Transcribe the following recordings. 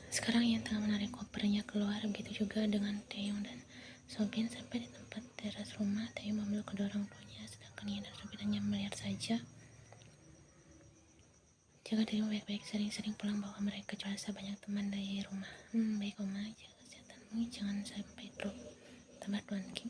Sekarang Ian tengah menarik kopernya keluar, begitu juga dengan Taeyong dan Sobin. Sampai di tempat teras rumah, Taeyong memeluk kedua orang tuanya, sedangkan Ian dan Sobin hanya melihat saja. Jaga dirimu baik-baik, sering-sering pulang bawa mereka, rasa banyak teman dari rumah. Baik Oma, jaga kesehatanmu, jangan sampai drop. Tambah Tuan Kim.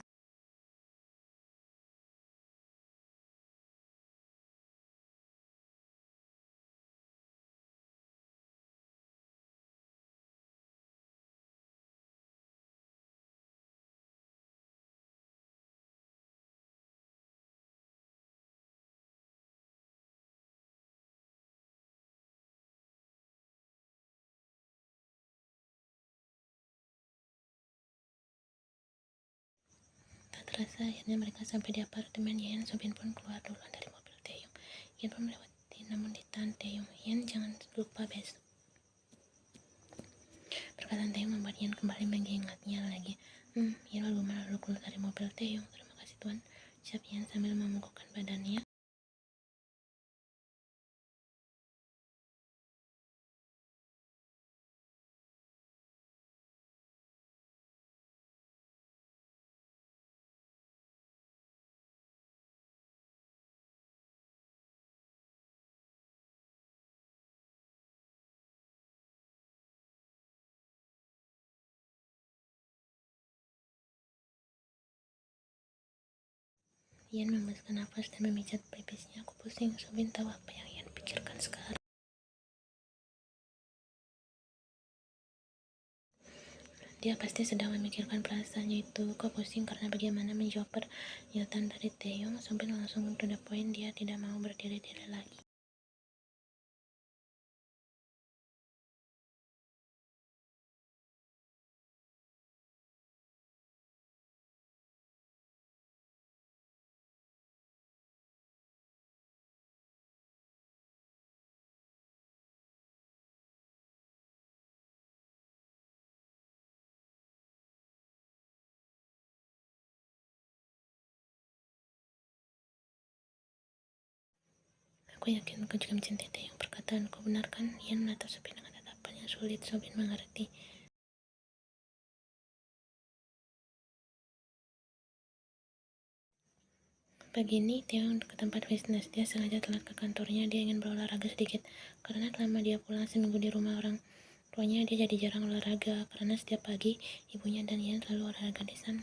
Tak terasa akhirnya mereka sampai di apartemen Ian. Sobin pun keluar duluan dari mobil Taeyong. Ian pun melewati, namun ditahan Taeyong. Ian, jangan lupa besok. Perkataan Taeyong membuat Ian kembali mengingatnya lagi. Ian lalu keluar dari mobil Taeyong. Terima kasih Tuan, ucap Ian sambil memukulkan badannya. Ian membesarkan nafas dan memijat pipisnya. Aku pusing. Sobin tahu apa yang Ian pikirkan sekarang. Dia pasti sedang memikirkan perasaannya itu. Kok pusing karena bagaimana menjawab pernyataan dari Taeyong. Sobin langsung to the point. Dia tidak mau berdiri-diri lagi. Aku yakin kau juga mencintai Taeyong. Perkataanku benar kan? Ian menatap Sobin dengan tatapan yang sulit. Sobin mengerti. Pagi ini Taeyong ke tempat bisnis. Dia sengaja telat ke kantornya. Dia ingin berolahraga sedikit. Karena selama dia pulang seminggu di rumah orang tuanya, dia jadi jarang olahraga. Karena setiap pagi ibunya dan Ian selalu olahraga di sana.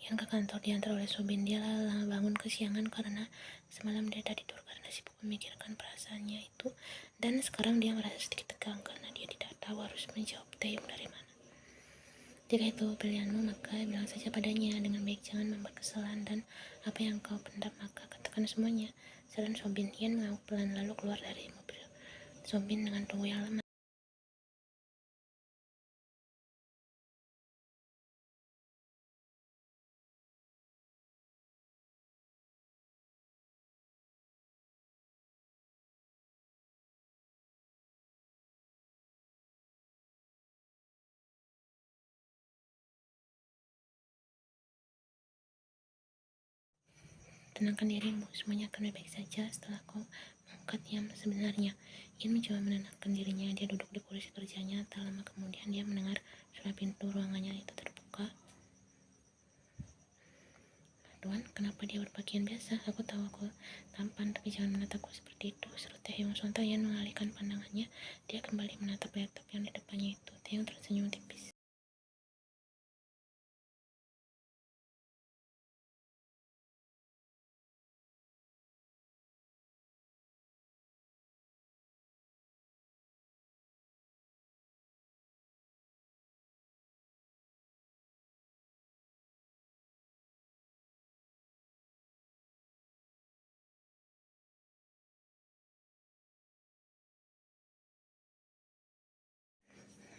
Ian ke kantor diantar oleh Sobin. Dia bangun kesiangan karena semalam dia tak tidur karena sibuk memikirkan perasaannya itu. Dan sekarang dia merasa sedikit tegang karena dia tidak tahu harus menjawab Taeyong dari mana. Jika itu pilihanmu, maka bilang saja padanya dengan baik, jangan membuat kesalahan, dan apa yang kau pendam maka katakan semuanya. Saran Sobin. Ian mengangguk pelan lalu keluar dari mobil Sobin dengan tunggu yang lama. Tenangkan dirimu, semuanya akan baik saja setelah kau mengangkat yang sebenarnya. Ian mencoba menenangkan dirinya. Dia duduk di kursi kerjanya. Tak lama kemudian dia mendengar suara pintu ruangannya itu terbuka. Tuan, kenapa dia berpakaian biasa? Aku tahu aku tampan, tapi jangan menatapku seperti itu. Seru Taeyong. Sontak Ian mengalihkan pandangannya. Dia kembali menatap laptop yang di depannya itu. Taeyong tersenyum tipis.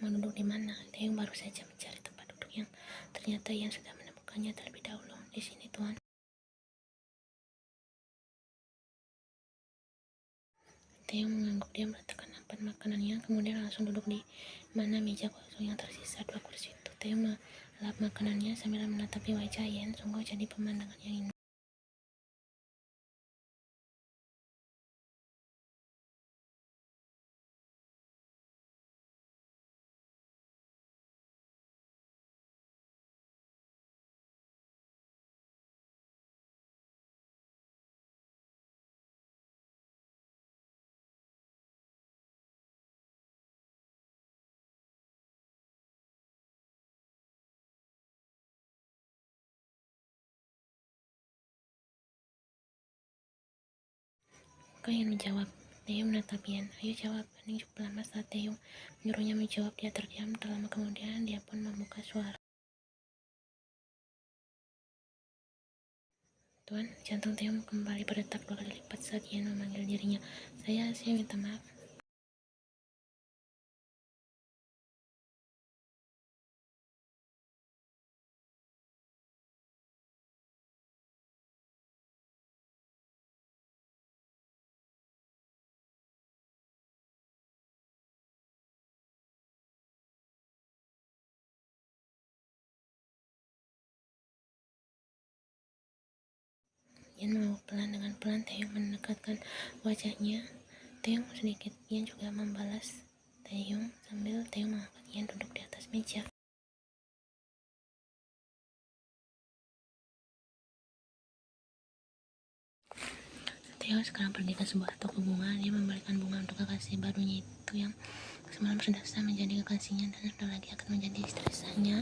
Mau duduk di mana? Taeyong baru saja mencari tempat duduk yang ternyata Ian sudah menemukannya terlebih dahulu. Di sini, Tuan. Theo mengangguk. Dia meletakkan nampan makanannya, kemudian langsung duduk di mana meja kosong yang tersisa 2 kursi itu. Theo melap makanannya sambil menatapi wajah Yen. Sungguh jadi pemandangan yang indah. Kau ingin menjawab? Theo menatap Yen. Ayo jawab, hening cukup lama. Saat Theo menyuruhnya menjawab, dia terdiam. Tak lama kemudian, dia pun membuka suara. Tuan, jantung Theo kembali berdetak 2 kali lipat saat Yen memanggil dirinya. Saya minta maaf. Yen mengangguk pelan. Dengan pelan, Theo mendekatkan wajahnya. Theo sedikit. Yen juga membalas Theo sambil Theo mengangkat Yen duduk di atas meja. Theo sekarang pergi ke sebuah toko bunga. Dia memberikan bunga untuk kekasih barunya itu yang semalam sudah sah menjadi kekasihnya dan sudah lagi akan menjadi istri sahnya.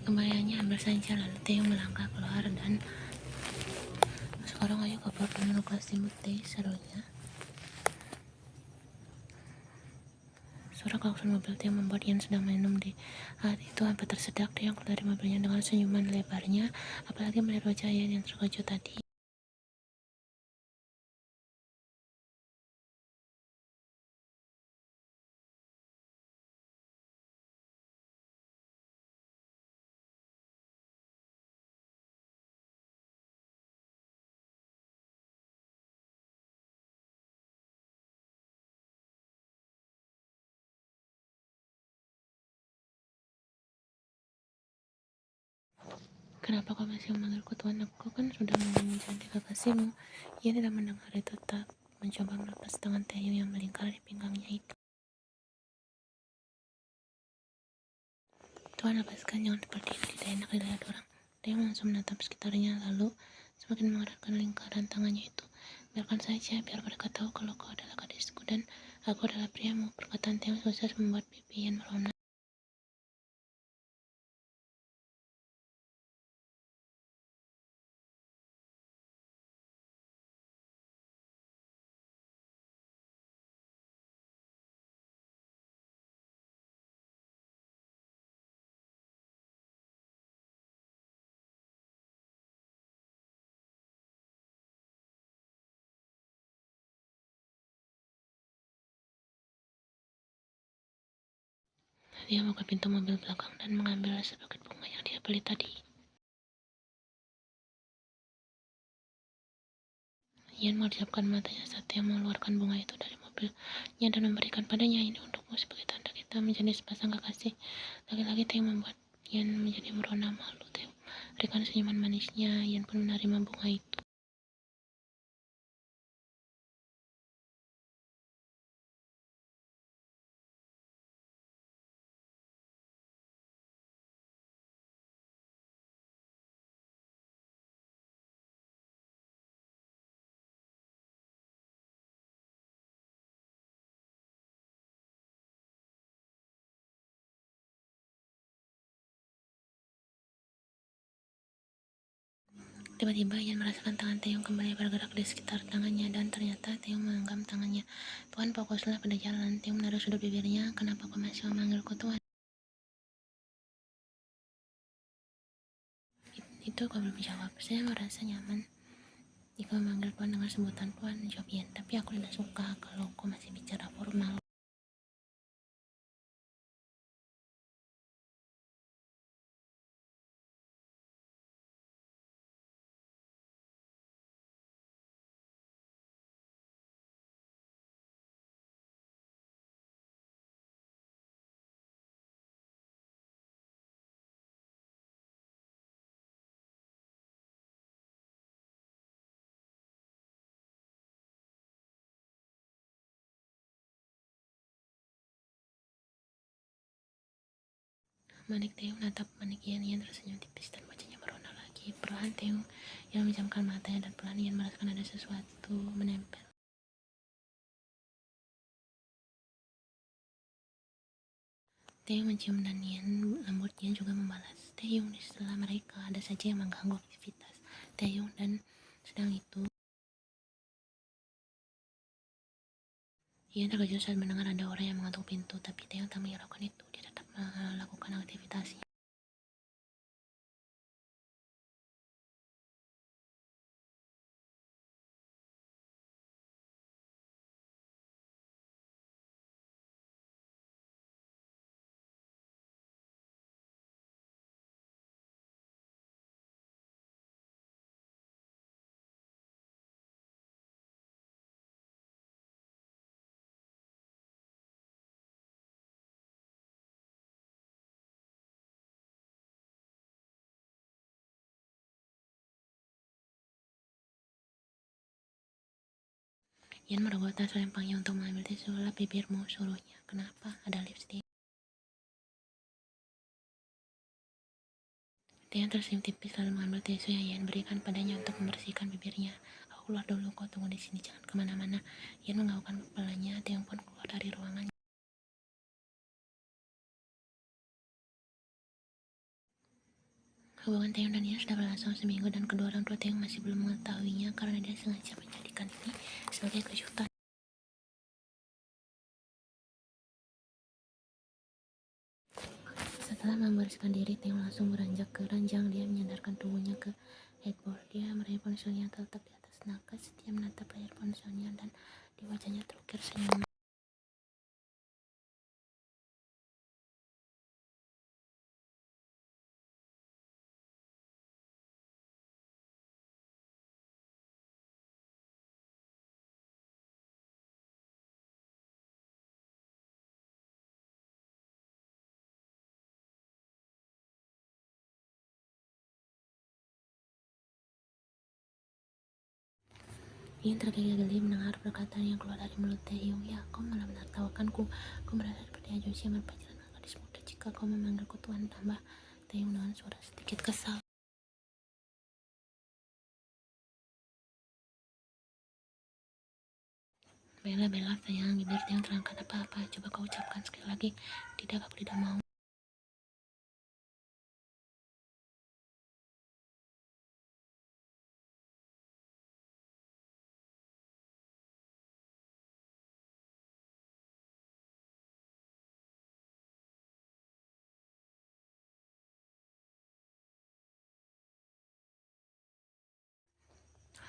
Kembaliannya ambil saja. Lalu Theo melangkah keluar dan sekarang ayo ke apartemen kelas timur teh, serunya. Suara klakson mobil Theo membuat Yen sedang minum di saat itu hampir tersedak. Theo keluar dari mobilnya dengan senyuman lebarnya, apalagi melihat wajah Yen yang terkejut tadi. Kenapa kau masih memanggilku Tuan? Aku kan sudah menjadi kekasihmu. Ia tidak mendengar itu, tak mencoba melepas tangan Theo yang melingkar di pinggangnya itu. Tuan, lepaskan, jangan seperti ini, tidak enak dilihat orang. Theo langsung menatap sekitarnya, lalu semakin mengeratkan lingkaran tangannya itu. Biarkan saja, biar mereka tahu kalau kau adalah gadisku dan aku adalah priamu. Perkataan Theo sukses membuat pipi Yen merona. Dia membuka pintu mobil belakang dan mengambil sepaket bunga yang dia beli tadi. Ian mengerjapkan matanya saat dia mengeluarkan bunga itu dari mobilnya dan memberikan padanya. Ini untukmu sebagai tanda kita menjadi sepasang kekasih. Lagi-lagi Theo membuat Ian menjadi merona malu. Theo memberikan senyuman manisnya. Ian pun menerima bunga itu. Tiba-tiba Ian merasakan tangan Theo kembali bergerak di sekitar tangannya dan ternyata Theo menggenggam tangannya. Tuan, fokuslah pada jalan. Theo menaruh sudut bibirnya. Kenapa kau masih memanggilku Tuan? Itu kau belum jawab. Saya merasa nyaman jika memanggil Tuan dengan sebutan Tuan, jawab Ian. Tapi aku tidak suka kalau kau masih bicara formal. Manik Taeyong menatap Manik Ian. Ian tersenyum tipis dan wajahnya merona lagi. Perlahan Taeyong yang menjamkan matanya dan pelan Ian merasakan ada sesuatu menempel. Taeyong mencium dan Ian lembutnya juga membalas. Taeyong, di setelah mereka ada saja yang mengganggu aktivitas Taeyong, dan sedang itu Ian terkejut saat mendengar ada orang yang mengetuk pintu, tapi Taeyong tak menghiraukan itu. Dia tetap melakukan aktivitasnya. Ian merogoh tas rempangnya untuk mengambil tisu. Lap bibirmu, suruhnya. Kenapa? Ada lipstik. Taeyong tersenyum tipis lalu mengambil tisu yang Ian berikan padanya untuk membersihkan bibirnya. Aku keluar dulu, kau tunggu di sini, jangan kemana-mana. Ian menganggukkan kepalanya. Taeyong pun keluar dari ruangan. Hubungan Taeyong dan Ian sudah berlangsung seminggu dan kedua orang tua Taeyong masih belum mengetahuinya karena dia sengaja menjadikan ini sebagai kejutan. Setelah membersihkan diri, Taeyong langsung beranjak ke ranjang. Dia menyandarkan tubuhnya ke headboard. Dia meraih ponselnya terletak di atas nakas. Dia menatap layar ponselnya dan di wajahnya terukir senyuman. Ian tergigit-gigit mendengar perkataan yang keluar dari mulut Taeyong. Ya, kau malah menertawakanku. Kau merasa seperti Ajusi yang berpacaran dengan gadis muda jika kau memanggilku Tuan, tambah Taeyong dengan suara sedikit kesal. Bella, Bella, sayang, bibir Taeyong terangkat. Apa-apa, coba kau ucapkan sekali lagi. Tidak, aku tidak mau.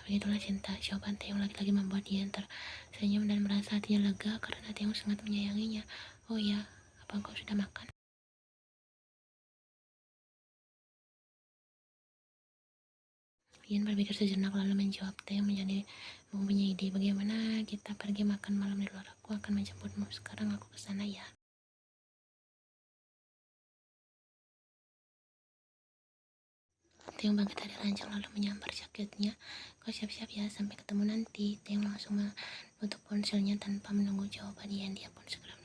Begitulah cinta. Jawaban Taeyong lagi-lagi membuat Ian tersenyum dan merasa hatinya lega karena Taeyong sangat menyayanginya. Oh ya, apa kau sudah makan? Ian berpikir sejenak lalu menjawab. Taeyong menjadi mempunyai ide. Bagaimana kita pergi makan malam di luar? Aku akan menjemputmu. Sekarang aku kesana ya. Taeyong bangkit dari ranjang lalu menyambar jaketnya. Kau siap-siap ya, sampai ketemu nanti. Taeyong langsung menutup ponselnya tanpa menunggu jawaban Ian. Dia pun segera